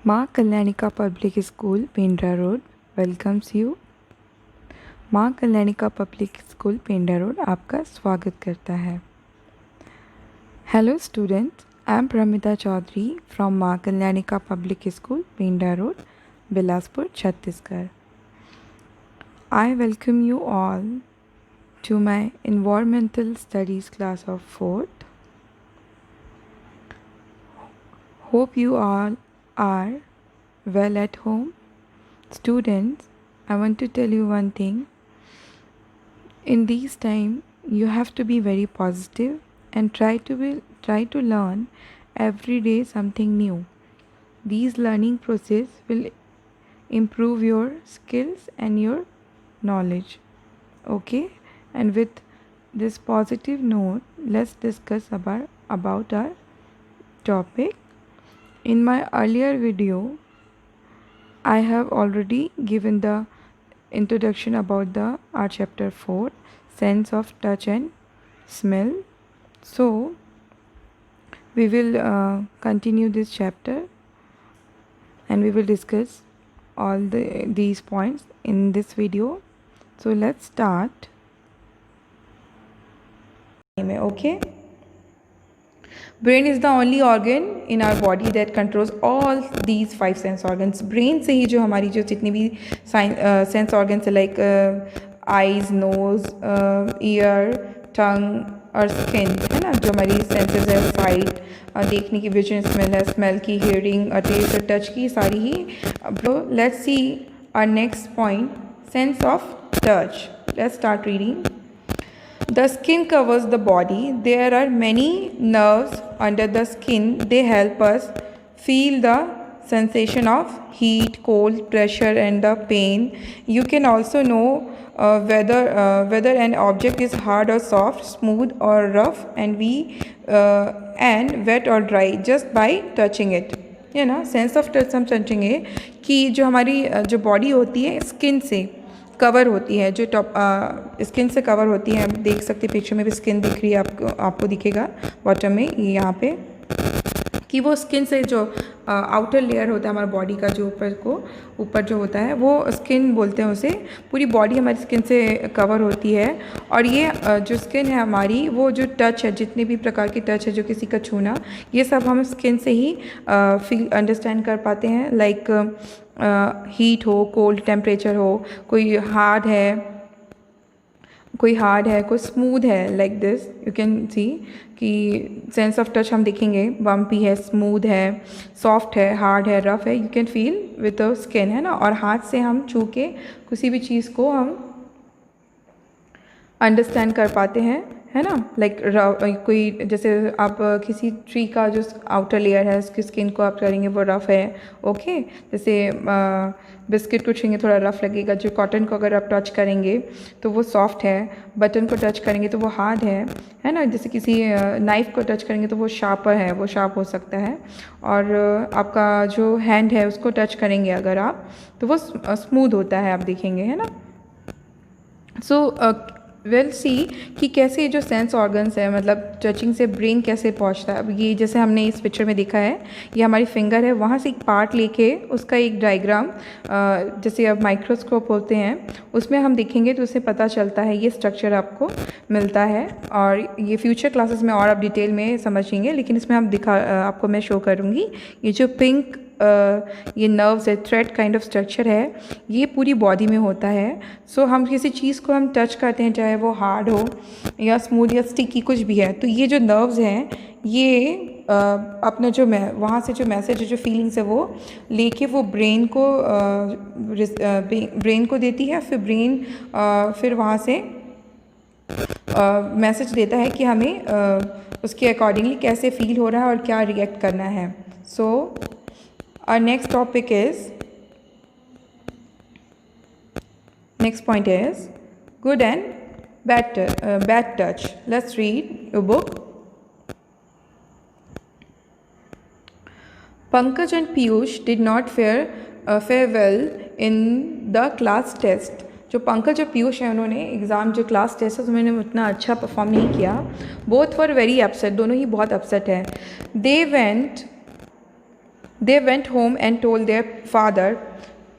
माँ Kalyanika public school Pendra road welcomes you. Maa Kalyanika public school Pendra road आपका स्वागत करता है। Hello students, I am Pramita Chaudhary from Maa Kalyanika public school Pendra road, Bilaspur, Chhattisgarh. I welcome you all to my environmental studies class of 4th. Hope you all are well at home. Students, I want to tell you one thing. In these time, you have to be very positive and try to learn every day something new. These learning process will improve your skills and your knowledge. Okay? And with this positive note, let's discuss about our topic. In my earlier video, I have already given the introduction about our chapter 4, sense of touch and smell. So we will continue this chapter and we will discuss all these points in this video. So let's start. Okay, brain is the only organ in our body that controls all these 5 sense organs. brain से ही जो हमारी जो जितनी भी sense organs है like eyes, nose, ear, tongue और skin है ना, जो हमारी senses है, sight, देखने की vision, smell है, smell की, hearing, taste और touch की, सारी ही. Let's see our next point, sense of touch. Let's start reading. The skin covers the body. There are many nerves under the skin. They help us feel the sensation of heat, cold, pressure and the pain. You can also know whether an object is hard or soft, smooth or rough, and wet or dry just by touching it. है ना, sense of touch हम समझेंगे कि जो हमारी जो body होती है स्किन से कवर होती है, जो टॉप स्किन से कवर होती है. आप देख सकते हैं पिक्चर में भी स्किन दिख रही है आपको दिखेगा बॉटम में यहाँ पे कि वो स्किन से जो आउटर लेयर होता है हमारा बॉडी का, जो ऊपर जो होता है वो स्किन बोलते हैं उसे. पूरी बॉडी हमारी स्किन से कवर होती है और ये जो स्किन है हमारी, वो जो टच है, जितने भी प्रकार की टच है, जो किसी का छूना, ये सब हम स्किन से ही फील अंडरस्टैंड कर पाते हैं. लाइक हीट हो, कोल्ड टेम्परेचर हो, कोई हार्ड है, कोई स्मूथ है. Like this you can see कि सेंस ऑफ टच हम देखेंगे, बम्पी है, स्मूथ है, सॉफ्ट है, हार्ड है, रफ है. You can feel with the skin, है ना. और हाथ से हम छू के किसी भी चीज़ को हम अंडरस्टैंड कर पाते हैं, है ना. लाइक कोई जैसे आप किसी ट्री का जो आउटर लेयर है उसकी स्किन को आप करेंगे वो रफ़ है. ओके, जैसे बिस्किट को छूएंगे थोड़ा रफ़ लगेगा. जो कॉटन को अगर आप टच करेंगे तो वो सॉफ्ट है. बटन को टच करेंगे तो वो हार्ड है ना. जैसे किसी नाइफ़ को टच करेंगे तो वो शार्पर है, वो शार्प हो सकता है. और आपका जो हैंड है उसको टच करेंगे अगर आप, तो वो स्मूथ होता है, आप देखेंगे, है ना. सो वेल सी कि कैसे ये जो सेंस ऑर्गन्स है, मतलब टचिंग से ब्रेन कैसे पहुंचता है. अब ये जैसे हमने इस पिक्चर में देखा है, ये हमारी फिंगर है, वहाँ से एक पार्ट लेके उसका एक डायग्राम, जैसे अब माइक्रोस्कोप होते हैं उसमें हम देखेंगे तो उससे पता चलता है, ये स्ट्रक्चर आपको मिलता है. और ये फ्यूचर क्लासेस में और आप डिटेल में समझेंगे, लेकिन इसमें हम आपको मैं शो करूँगी. ये जो पिंक ये नर्व्स है, थ्रेड काइंड ऑफ स्ट्रक्चर है, ये पूरी बॉडी में होता है. सो हम किसी चीज़ को हम टच करते हैं, चाहे वो हार्ड हो या स्मूथ या स्टिकी कुछ भी है, तो ये जो नर्व्स हैं ये अपने जो वहाँ से जो मैसेज है, जो फीलिंग्स है, वो लेके वो ब्रेन को देती है. फिर ब्रेन फिर वहाँ से मैसेज देता है कि हमें उसके अकॉर्डिंगली कैसे फील हो रहा है और क्या रिएक्ट करना है. सो our next point is good and bad touch. Let's read your book. Pankaj and Piyush did not fare well in the class test. जो पंकज और पीयूष हैं उन्होंने एग्ज़ाम जो क्लास टेस्ट है उन्होंने उतना अच्छा परफॉर्म नहीं किया. बोथ वर वेरी अपसेट, दोनों ही बहुत अपसेट हैं. They went they went home and told their father,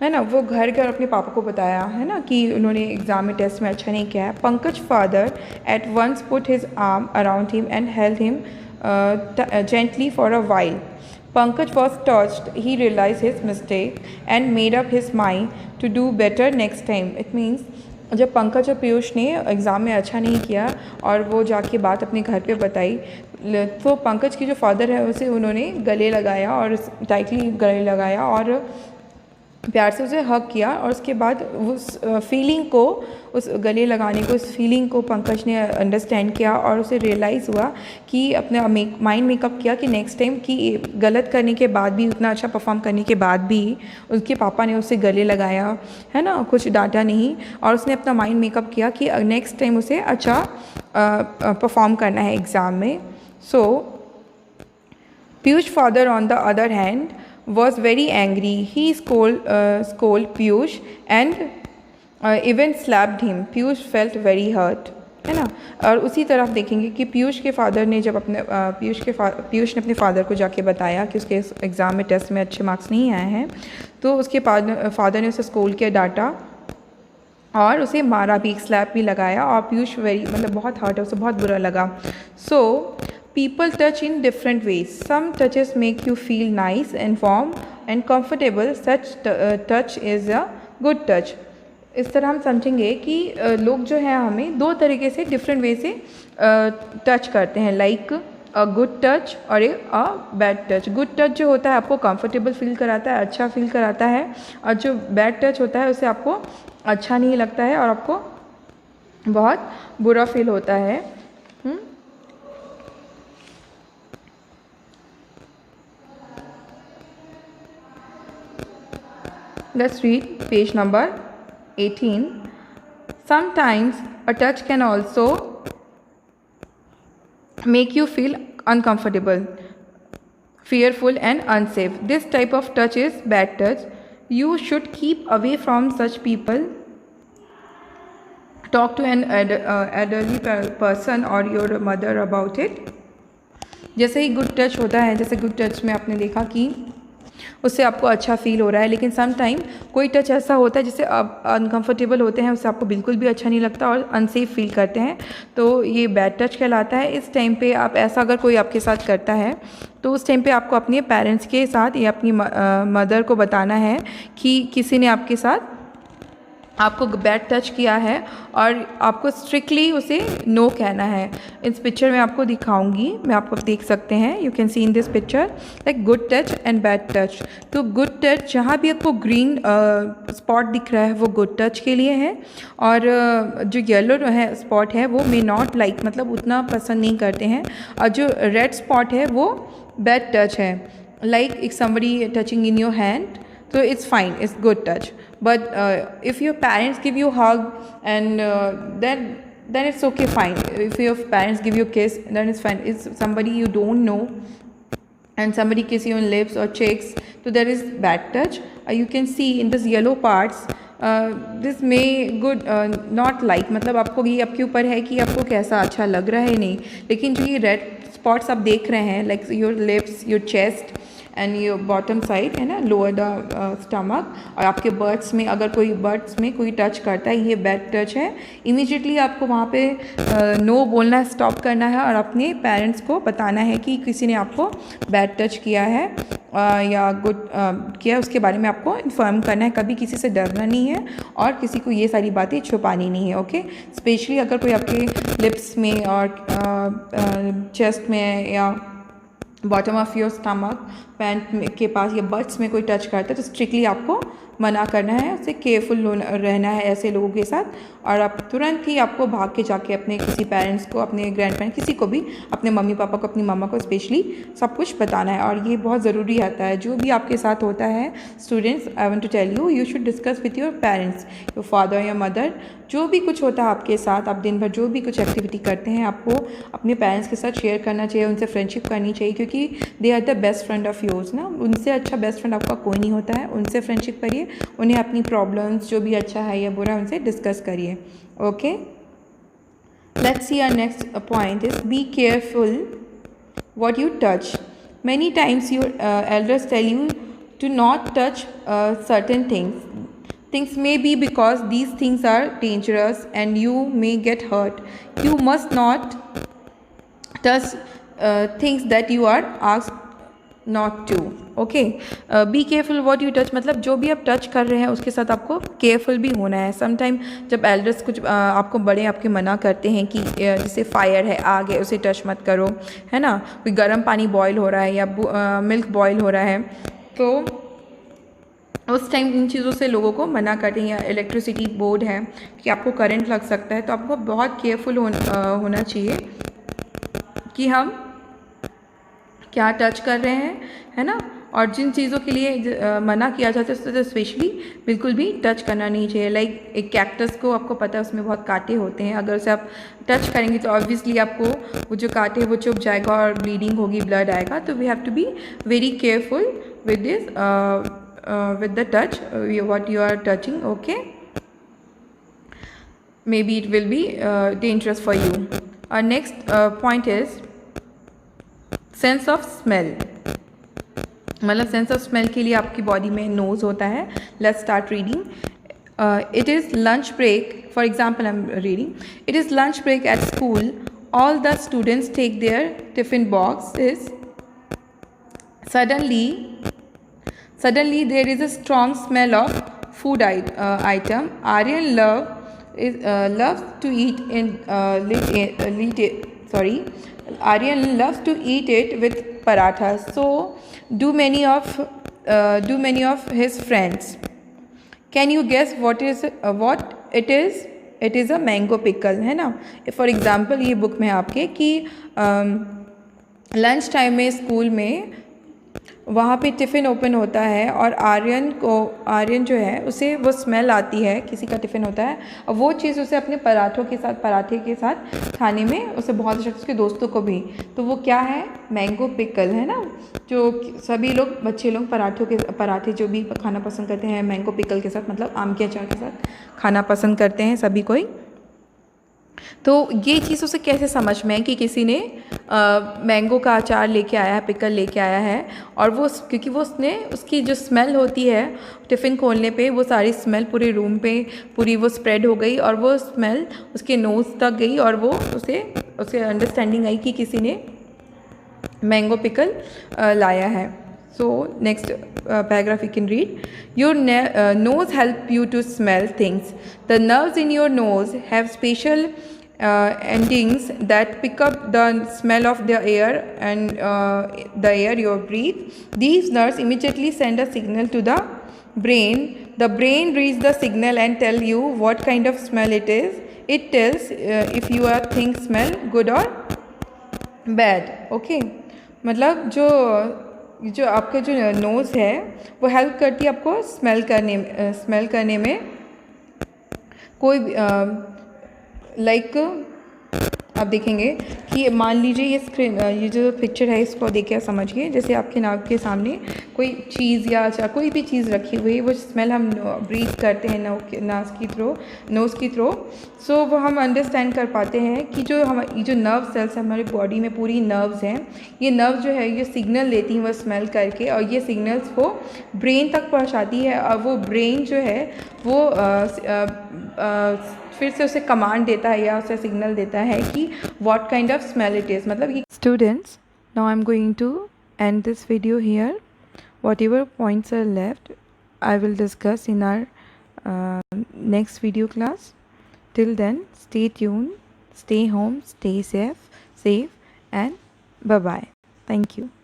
है ना, वो घर गए और अपने पापा को बताया, है ना, कि उन्होंने एग्ज़ाम में टेस्ट में अच्छा नहीं किया है. Pankaj father at once put his arm around him and held him gently for a while. Pankaj was touched. He realized his mistake and made up his mind to do better next time. It means जब पंकज और पीयूष ने exam में अच्छा नहीं किया और वो जाके बात अपने घर पे बताई, तो पंकज की जो फादर है उसे उन्होंने गले लगाया और टाइटली गले लगाया और प्यार से उसे हग किया. और उसके बाद उस फीलिंग को, उस गले लगाने को, उस फीलिंग को पंकज ने अंडरस्टैंड किया और उसे रियलाइज़ हुआ कि अपना माइंड मेकअप किया कि नेक्स्ट टाइम कि गलत करने के बाद भी, उतना अच्छा परफॉर्म करने के बाद भी उसके पापा ने उसे गले लगाया, है ना, कुछ डांटा नहीं. और उसने अपना माइंड मेकअप किया कि नेक्स्ट टाइम उसे अच्छा परफॉर्म करना है एग्ज़ाम में. So Piyush father on the other hand was very angry. He scolded Piyush and even slapped him. Piyush felt very hurt, है ना. और उसी तरफ देखेंगे कि पीयूष के फादर ने जब अपने पीयूष ने अपने फादर को जाके बताया कि उसके एग्ज़ाम में टेस्ट में अच्छे मार्क्स नहीं आए हैं, तो उसके फादर ने उसे स्कोल्ड किया, डांटा और उसे मारा भी, एक स्लैप भी लगाया. और पीयूष मतलब बहुत हर्ट है, उसे बहुत बुरा लगा. सो people touch in different ways. Some touches make you feel nice and warm and comfortable. Such touch is a good touch. इस तरह हम समझेंगे कि लोग जो है हमें दो तरीके से, डिफरेंट वे से टच करते हैं, लाइक अ गुड टच और a bad touch. Good touch जो होता है आपको कंफर्टेबल फील कराता है, अच्छा फील कराता है, और जो बैड टच होता है उसे आपको अच्छा नहीं लगता है और आपको बहुत बुरा फील होता है. Let's read page number 18. Sometimes a touch can also make you feel uncomfortable, fearful and unsafe. This type of touch is bad touch. You should keep away from such people. Talk to an elderly person or your mother about it. जैसे ही good touch होता है, जैसे good touch में आपने देखा कि उससे आपको अच्छा फील हो रहा है, लेकिन सम टाइम कोई टच ऐसा होता है जिससे आप अनकंफर्टेबल होते हैं, उससे आपको बिल्कुल भी अच्छा नहीं लगता और अनसेफ फील करते हैं, तो ये बैड टच कहलाता है. इस टाइम पे आप ऐसा अगर कोई आपके साथ करता है तो उस टाइम पे आपको अपने पेरेंट्स के साथ या अपनी मदर को बताना है कि किसी ने आपके साथ आपको बैड टच किया है और आपको स्ट्रिक्टली उसे नो कहना है. इस पिक्चर में आपको दिखाऊंगी, मैं आपको देख सकते हैं, you can see in this picture like good touch and bad touch. तो गुड टच, जहाँ भी आपको ग्रीन स्पॉट दिख रहा है वो गुड टच के लिए है, और जो येलो है स्पॉट है वो मे नॉट लाइक, मतलब उतना पसंद नहीं करते हैं, और जो रेड स्पॉट है वो बैड टच है. Like if somebody touching in your hand, so it's fine, it's good touch. But if your parents give you hug and then it's okay, fine. If your parents give you a kiss, then it's fine. It's somebody you don't know and somebody kiss you on lips or cheeks, so there is bad touch. You can see in this yellow parts, this may good not like, मतलब आपको ये आपके ऊपर है कि आपको कैसा अच्छा लग रहा है नहीं, लेकिन जो ये रेड स्पॉट्स आप देख रहे हैं, like your lips, your chest and your bottom side, है ना, लोअर द स्टमक, और आपके बर्ड्स में अगर कोई बर्ड्स में कोई टच करता है, ये बैड टच है. इमीडिएटली आपको वहाँ पे नो बोलना स्टॉप करना है और अपने पेरेंट्स को बताना है कि किसी ने आपको बैड टच किया है या गुड किया, उसके बारे में आपको इन्फॉर्म करना है. कभी किसी से डरना नहीं है और किसी को ये सारी बातें छुपानी नहीं है. ओके, स्पेशली अगर कोई आपके लिप्स में और चेस्ट में या bottom of your stomach, pant के पास या बट्स में कोई टच करता है तो स्ट्रिक्टली आपको मना करना है, उससे केयरफुल रहना है ऐसे लोगों के साथ. और आप तुरंत ही आपको भाग के जाके अपने किसी पेरेंट्स को, अपने ग्रैंड पेरेंट्स, किसी को भी, अपने मम्मी पापा को, अपनी मम्मा को स्पेशली सब कुछ बताना है. और ये बहुत ज़रूरी आता है, जो भी आपके साथ होता है students, I want to tell you, you should discuss with your parents, your father या मदर. जो भी कुछ होता है आपके साथ, आप दिन भर जो भी कुछ एक्टिविटी करते हैं, आपको अपने पेरेंट्स के साथ शेयर करना चाहिए, उनसे फ्रेंडशिप करनी चाहिए, क्योंकि they are the best friend of yours ना. उनसे अच्छा बेस्ट फ्रेंड आपका कोई नहीं होता है. उनसे फ्रेंडशिप करिए, उन्हें अपनी प्रॉब्लम्स जो भी अच्छा है या बुरा उनसे डिस्कस करिए. Okay, let's see our next point is be careful what you touch. Many times your elders tell you to not touch certain things. Things may be because these things are dangerous and you may get hurt. You must not touch things that you are asked not to. Okay, be careful what you touch, मतलब जो भी आप touch कर रहे हैं उसके साथ आपको केयरफुल भी होना है. समटाइम जब एल्डर्स कुछ आपको बड़े आपके मना करते हैं कि जैसे फायर है, आग है, उसे टच मत करो, है ना, कोई गर्म पानी बॉयल हो रहा है या मिल्क बॉयल हो रहा है, तो उस टाइम इन चीज़ों से लोगों को मना करते हैं. या इलेक्ट्रिसिटी बोर्ड है कि आपको करंट लग सकता है, तो आपको बहुत केयरफुल होना चाहिए कि हम क्या टच कर रहे हैं, है ना. और जिन चीज़ों के लिए मना किया जाता है तो स्पेशली बिल्कुल भी टच करना नहीं चाहिए. लाइक एक कैक्टस को आपको पता है उसमें बहुत कांटे होते हैं, अगर उसे आप टच करेंगे तो ऑब्वियसली आपको वो जो कांटे हैं वो चुभ जाएगा और ब्लीडिंग होगी, ब्लड आएगा. तो we have to be very careful with this, with the touch what you are touching. Okay, may be it will be dangerous for you. Next point is sense of smell. मतलब sense of smell के लिए आपकी body में nose होता है. Let's start reading. It is lunch break. For example I am reading. It is lunch break at school. All the students take their tiffin boxes. Suddenly there is a strong smell of food item. Aryan loves to eat Aryan loves to eat it with parathas. So do many of his friends. Can you guess what it is? It is a mango pickle, है ना. For example ये book में आपके कि lunch time में school में वहाँ पे टिफ़िन ओपन होता है और आर्यन जो है उसे वो स्मेल आती है, किसी का टिफ़िन होता है और वो चीज़ उसे अपने पराठे के साथ खाने में उसे बहुत अच्छा, उसके दोस्तों को भी. तो वो क्या है? मैंगो पिकल, है ना. जो सभी लोग, बच्चे लोग पराठे जो भी खाना पसंद करते हैं मैंगो पिकल के साथ, मतलब आम के अचार के साथ खाना पसंद करते हैं सभी कोई. तो ये चीज़ उसे कैसे समझ में है कि किसी ने मैंगो का अचार लेके आया है, पिकल लेके आया है, और वो क्योंकि वो उसकी जो स्मेल होती है टिफ़िन खोलने पे, वो सारी स्मेल पूरे रूम पे पूरी वो स्प्रेड हो गई और वो स्मेल उसके नोज़ तक गई और वो उसे अंडरस्टैंडिंग आई कि किसी ने मैंगो पिकल लाया है. So next paragraph you can read. Your nose help you to smell things. The nerves in your nose have special endings that pick up the smell of the air and the air you breathe. These nerves immediately send a signal to the brain. The brain reads the signal and tell you what kind of smell it is. It tells if your things smell good or bad. Okay, मतलब जो आपका जो nose है वो help करती है आपको smell करने में. कोई लाइक आप देखेंगे कि मान लीजिए ये जो पिक्चर है इसको देखिए समझिए. जैसे आपके नाक के सामने कोई चीज़ या कोई भी चीज़ रखी हुई है, वो स्मेल हम ब्रीथ करते हैं नोज़ की थ्रो. सो वो हम अंडरस्टैंड कर पाते हैं कि ये जो नर्व सेल्स है हमारी बॉडी में, पूरी नर्व्स हैं, ये नर्व जो है ये सिग्नल लेती हैं वो स्मेल करके, और ये सिग्नल्स को ब्रेन तक पहुंचाती है और वो ब्रेन जो है वो फिर से उसे कमांड देता है या उसे सिग्नल देता है कि what kind of smell it is. मतलब students, now I am going to end this video here. whatever points are left I will discuss in our next video class. Till then, stay tuned, stay home, stay safe and bye bye. Thank you.